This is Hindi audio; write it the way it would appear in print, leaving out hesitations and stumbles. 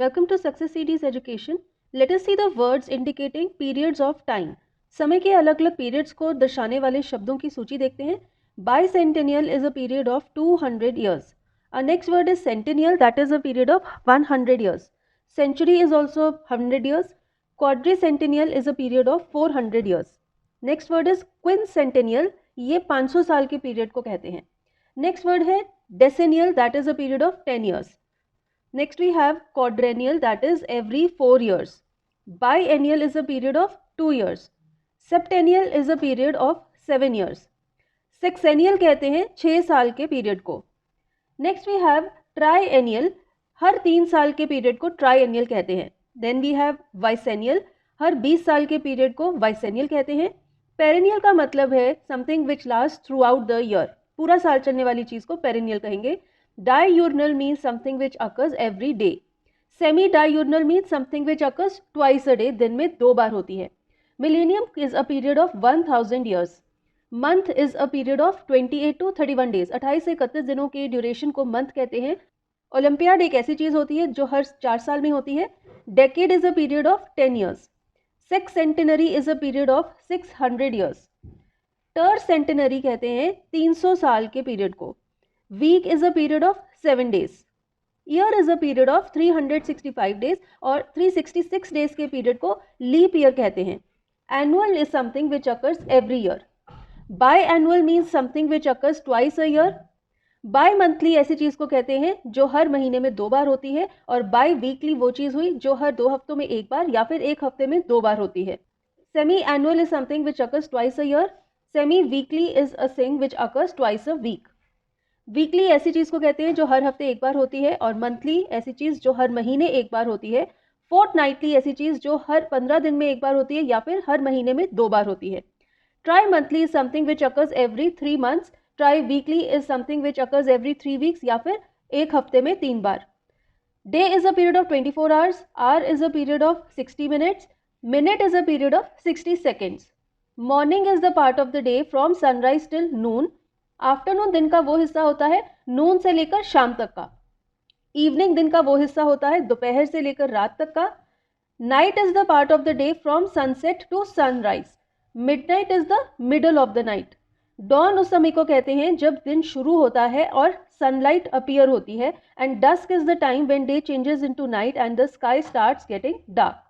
Welcome to Success Series Education. Let us see the words indicating periods of time. समय के अलग अलग periods को दर्शाने वाले शब्दों की सूची देखते हैं. Bicentennial is a period of 200 years. Our next word is centennial, that is a period of 100 years. Century is also 100 years. Quadricentennial is a period of 400 years. Next word is quincentennial, ये 500 साल के period को कहते हैं. Next word है decennial, that is a period of 10 years. Next we have quadrennial, that is every 4 years. Biennial is a period of 2 years. Septennial is a period of 7 years. Sexennial कहते हैं 6 साल के period को. Next we have triennial, हर 3 साल के period को triennial कहते हैं. Then we have bicentennial, हर 20 साल के period को bicentennial कहते हैं. Perennial का मतलब है something which lasts throughout the year. पूरा साल चलने वाली चीज़ को perennial कहेंगे. Diurnal means something which occurs every day. Semi-diurnal means something which occurs twice a day, दिन में 2 बार होती है. Millennium is a period of 1000 years. Month is a period of 28 to 31 days. 28 से 31 दिनों के ड्यूरेशन को मंथ कहते हैं. ओलंपियाड एक ऐसी चीज़ होती है जो हर 4 साल में होती है. Decade is a period of 10 years. Sexcentenary is a period of 600 years. Tercentenary कहते हैं 300 साल के पीरियड को. Week is a period of 7 days. Year is a period of 365 days और 366 days के पीरियड को लीप ईयर कहते हैं. Annual is something which occurs every year. Biannual means something which occurs twice a year. Bi-monthly ऐसी चीज़ को कहते हैं जो हर महीने में 2 बार होती है और bi-weekly वो चीज़ हुई जो हर 2 हफ्तों में 1 बार या फिर 1 हफ्ते में 2 बार होती है. Semi-annual is something which occurs twice a year. Semi-weekly is a thing which occurs twice a week. Weekly ऐसी चीज़ को कहते हैं जो हर हफ्ते 1 बार होती है और मंथली ऐसी चीज़ जो हर महीने 1 बार होती है. फोर्टनाइटली ऐसी चीज़ जो हर 15 दिन में 1 बार होती है या फिर हर महीने में 2 बार होती है. Trimonthly is something which occurs every 3 months. Triweekly is something which occurs every 3 weeks या फिर 1 हफ्ते में 3 बार. Day is a period of 24 hours. Hour is a period of 60 minutes. Minute is a period of 60 seconds. Morning is the part of the day from sunrise till noon. Afternoon दिन का वो हिस्सा होता है नून से लेकर शाम तक का. इवनिंग दिन का वो हिस्सा होता है दोपहर से लेकर रात तक का. Night is the part of the day from sunset to sunrise. Midnight is the middle of the night. Dawn उस समय को कहते हैं जब दिन शुरू होता है और सनलाइट अपीयर होती है. And dusk is the time when day changes into night and the sky starts getting dark.